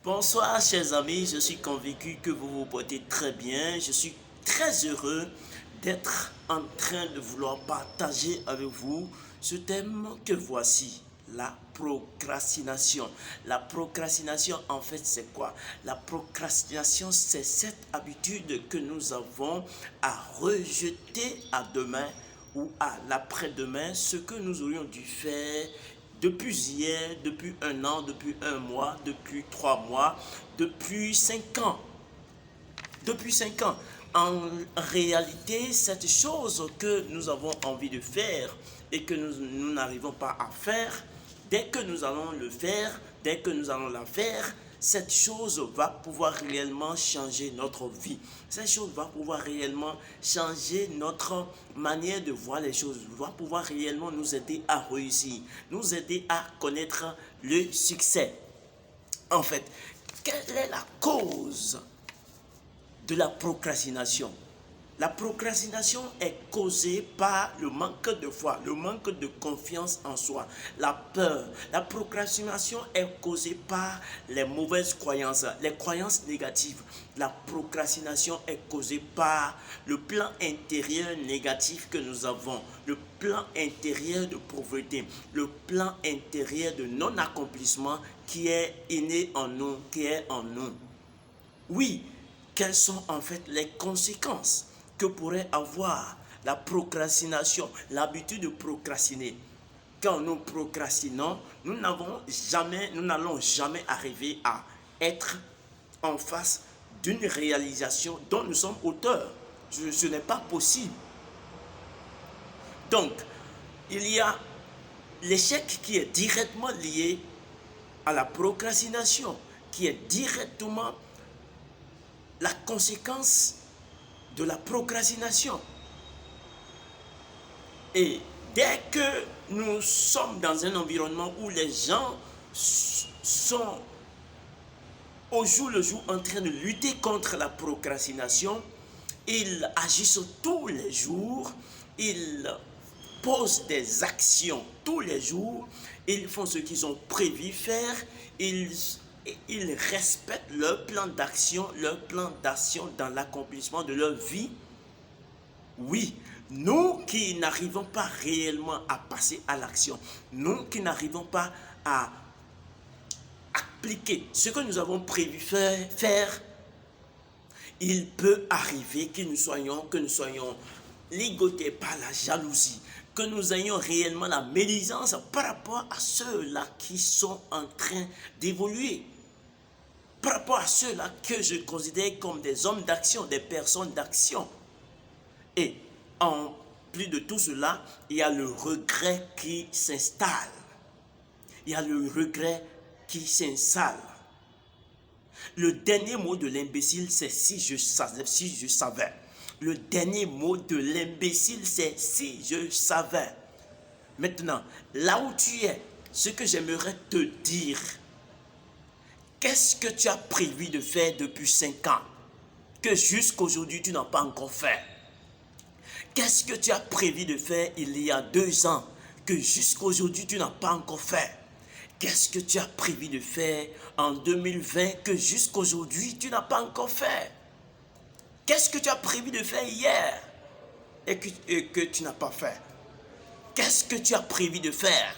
Bonsoir chers amis, je suis convaincu que vous vous portez très bien. Je suis très heureux d'être en train de vouloir partager avec vous ce thème que voici, la procrastination. La procrastination en fait c'est quoi? La procrastination c'est cette habitude que nous avons à rejeter à demain ou à l'après-demain ce que nous aurions dû faire depuis hier, depuis un an, depuis un mois, depuis 3 mois, depuis 5 ans. Depuis 5 ans. En réalité, cette chose que nous avons envie de faire et que nous n'arrivons pas à faire, dès que nous allons le faire, dès que nous allons la faire, cette chose va pouvoir réellement changer notre vie. Cette chose va pouvoir réellement changer notre manière de voir les choses, va pouvoir réellement nous aider à réussir, nous aider à connaître le succès. En fait, quelle est la cause de la procrastination? La procrastination est causée par le manque de foi, le manque de confiance en soi, la peur. La procrastination est causée par les mauvaises croyances, les croyances négatives. La procrastination est causée par le plan intérieur négatif que nous avons, le plan intérieur de pauvreté, le plan intérieur de non-accomplissement qui est inné en nous, qui est en nous. Oui, quelles sont en fait les conséquences que pourrait avoir la procrastination, l'habitude de procrastiner? Quand nous procrastinons, nous n'allons jamais arriver à être en face d'une réalisation dont nous sommes auteurs. Ce n'est pas possible. Donc, il y a l'échec qui est directement lié à la procrastination, qui est directement la conséquence de la procrastination. Et dès que nous sommes dans un environnement où les gens sont au jour le jour en train de lutter contre la procrastination, ils agissent tous les jours, ils posent des actions tous les jours, ils font ce qu'ils ont prévu faire, ils respectent leur plan d'action dans l'accomplissement de leur vie. Oui, nous qui n'arrivons pas réellement à passer à l'action, nous qui n'arrivons pas à appliquer ce que nous avons prévu faire, il peut arriver que nous soyons ligotés par la jalousie, que nous ayons réellement la médisance par rapport à ceux-là qui sont en train d'évoluer, par rapport à ceux-là que je considère comme des hommes d'action, des personnes d'action. Et en plus de tout cela, il y a le regret qui s'installe. Il y a le regret qui s'installe. Le dernier mot de l'imbécile, c'est si je savais. Le dernier mot de l'imbécile, c'est si je savais. Maintenant, là où tu es, ce que j'aimerais te dire, qu'est-ce que tu as prévu de faire depuis 5 ans que jusqu'aujourd'hui tu n'as pas encore fait? Qu'est-ce que tu as prévu de faire il y a 2 ans que jusqu'aujourd'hui tu n'as pas encore fait? Qu'est-ce que tu as prévu de faire en 2020 que jusqu'aujourd'hui tu n'as pas encore fait? Qu'est-ce que tu as prévu de faire hier et que tu n'as pas fait? Qu'est-ce que tu as prévu de faire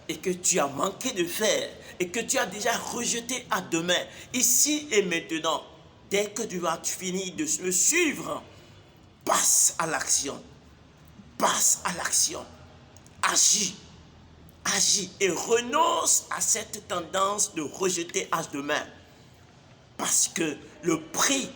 et que tu as manqué de faire et que tu as déjà rejeté à demain, ici et maintenant? Dès que tu vas finir de me suivre, passe à l'action. Passe à l'action. Agis. Agis et renonce à cette tendance de rejeter à demain. Parce que le prix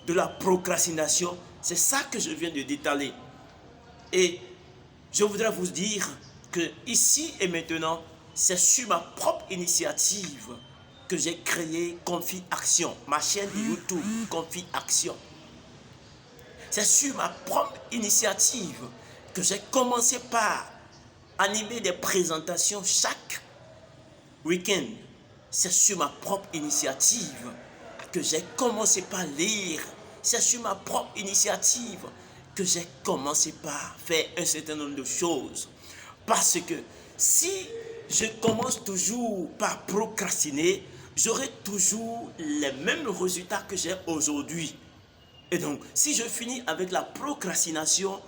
de la procrastination, c'est ça que je viens de détailler. Et je voudrais vous dire que ici et maintenant, c'est sur ma propre initiative que j'ai créé Confi Action, ma chaîne YouTube Confi Action. C'est sur ma propre initiative que j'ai commencé par animer des présentations chaque week-end. C'est sur ma propre initiative que j'ai commencé par lire. C'est sur ma propre initiative que j'ai commencé par faire un certain nombre de choses. Parce que si je commence toujours par procrastiner, j'aurai toujours les mêmes résultats que j'ai aujourd'hui. Et donc, si je finis avec la procrastination,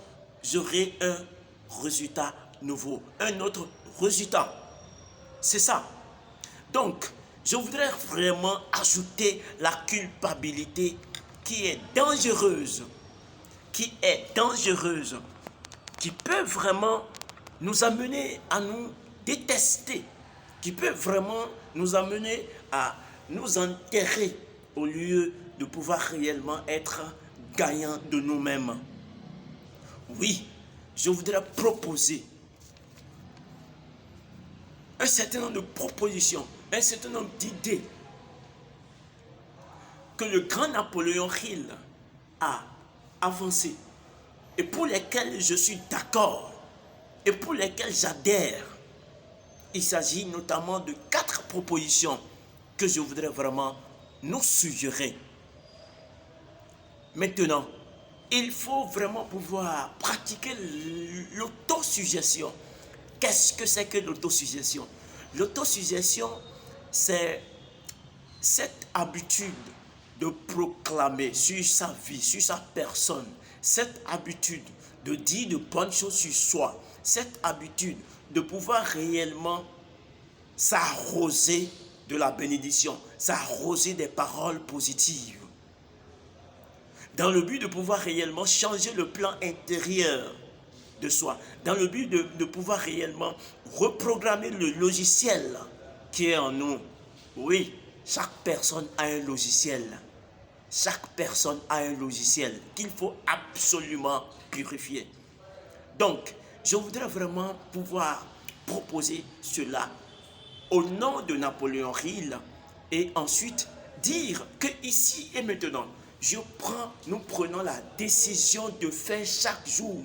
j'aurai un résultat nouveau, un autre résultat. C'est ça. Donc, je voudrais vraiment ajouter la culpabilité qui est dangereuse, qui peut vraiment nous amener à nous détester, qui peut vraiment nous amener à nous enterrer au lieu de pouvoir réellement être gagnant de nous-mêmes. Oui, je voudrais proposer un certain nombre de propositions, un certain nombre d'idées que le grand Napoléon Hill a avancées et pour lesquelles je suis d'accord et pour lesquelles j'adhère. Il s'agit notamment de 4 propositions que je voudrais vraiment nous suggérer. Maintenant, il faut vraiment pouvoir pratiquer l'autosuggestion. Qu'est-ce que c'est que l'autosuggestion? L'autosuggestion, c'est cette habitude de proclamer sur sa vie, sur sa personne, cette habitude de dire de bonnes choses sur soi, cette habitude de pouvoir réellement s'arroser de la bénédiction, s'arroser des paroles positives, dans le but de pouvoir réellement changer le plan intérieur de soi, dans le but de pouvoir réellement reprogrammer le logiciel qui est en nous. Oui, chaque personne a un logiciel. Chaque personne a un logiciel qu'il faut absolument purifier. Donc, je voudrais vraiment pouvoir proposer cela au nom de Napoléon Hill et ensuite dire que ici et maintenant, nous prenons la décision de faire chaque jour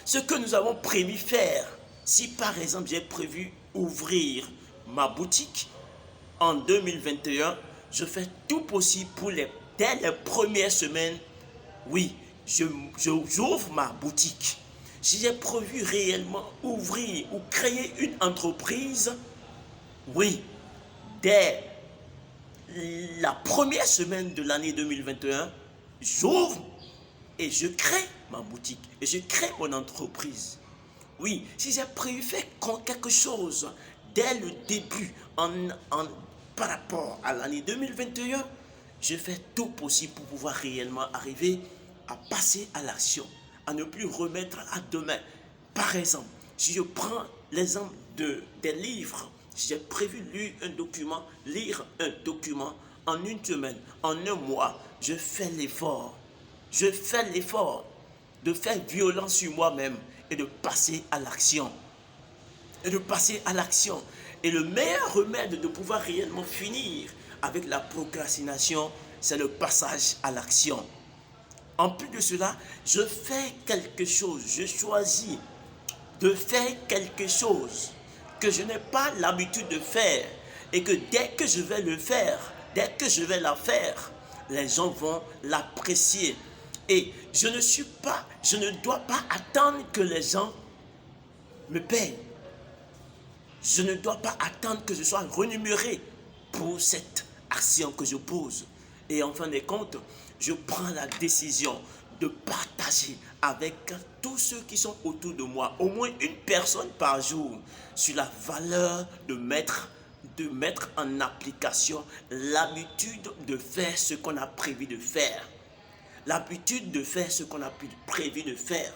ce que nous avons prévu faire. Si par exemple j'ai prévu ouvrir ma boutique en 2021, je fais tout possible pour dès les premières semaines, oui, j'ouvre ma boutique. Si j'ai prévu réellement ouvrir ou créer une entreprise, oui, dès la première semaine de l'année 2021, j'ouvre et je crée ma boutique et je crée mon entreprise. Oui, si j'ai prévu faire quelque chose dès le début par rapport à l'année 2021, je fais tout possible pour pouvoir réellement arriver à passer à l'action, à ne plus remettre à demain. Par exemple, si je prends l'exemple des livres, si j'ai prévu lire un document en une semaine, en un mois, je fais l'effort. Je fais l'effort de faire violence sur moi-même et de passer à l'action. Et de passer à l'action. Et le meilleur remède de pouvoir réellement finir avec la procrastination, c'est le passage à l'action. En plus de cela, je fais quelque chose, je choisis de faire quelque chose que je n'ai pas l'habitude de faire et que dès que je vais le faire, dès que je vais la faire, les gens vont l'apprécier. Et je ne dois pas attendre que les gens me payent. Je ne dois pas attendre que je sois rémunéré pour cette action que je pose. Et en fin de compte, je prends la décision de partager avec tous ceux qui sont autour de moi, au moins une personne par jour, sur la valeur de mettre en application l'habitude de faire ce qu'on a prévu de faire. L'habitude de faire ce qu'on a prévu de faire.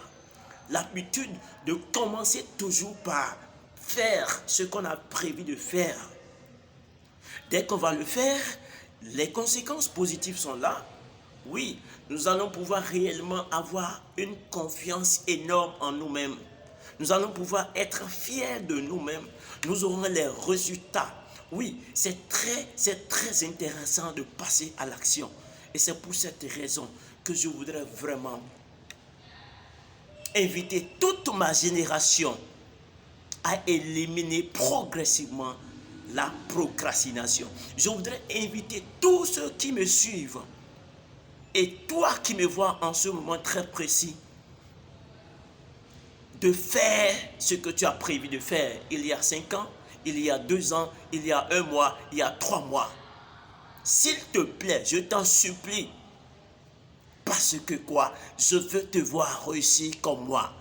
L'habitude de commencer toujours par faire ce qu'on a prévu de faire. Dès qu'on va le faire, les conséquences positives sont là. Oui, nous allons pouvoir réellement avoir une confiance énorme en nous-mêmes. Nous allons pouvoir être fiers de nous-mêmes. Nous aurons les résultats. Oui, c'est très intéressant de passer à l'action. Et c'est pour cette raison que je voudrais vraiment inviter toute ma génération à éliminer progressivement la procrastination. Je voudrais inviter tous ceux qui me suivent et toi qui me vois en ce moment très précis de faire ce que tu as prévu de faire il y a 5 ans, il y a 2 ans, il y a 1 mois, il y a 3 mois. S'il te plaît, je t'en supplie. Parce que quoi? Je veux te voir réussir comme moi.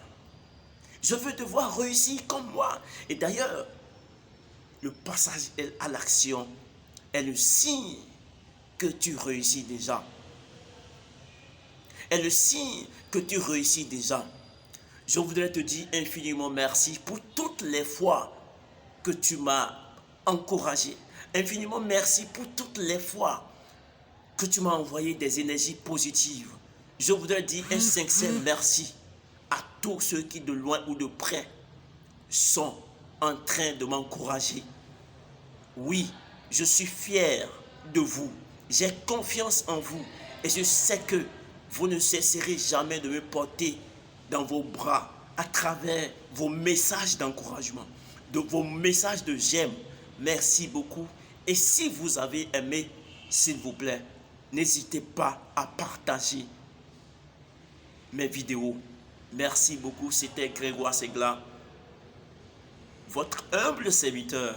Je veux te voir réussir comme moi. Et d'ailleurs, le passage à l'action est le signe que tu réussis déjà. Est le signe que tu réussis déjà. Je voudrais te dire infiniment merci pour toutes les fois que tu m'as encouragé. Infiniment merci pour toutes les fois que tu m'as envoyé des énergies positives. Je voudrais dire un sincère merci à tous ceux qui de loin ou de près sont en train de m'encourager. Oui, je suis fier de vous. J'ai confiance en vous. Et je sais que vous ne cesserez jamais de me porter dans vos bras à travers vos messages d'encouragement, de vos messages de j'aime. Merci beaucoup. Et si vous avez aimé, s'il vous plaît, n'hésitez pas à partager mes vidéos. Merci beaucoup. C'était Grégoire Segla, votre humble serviteur.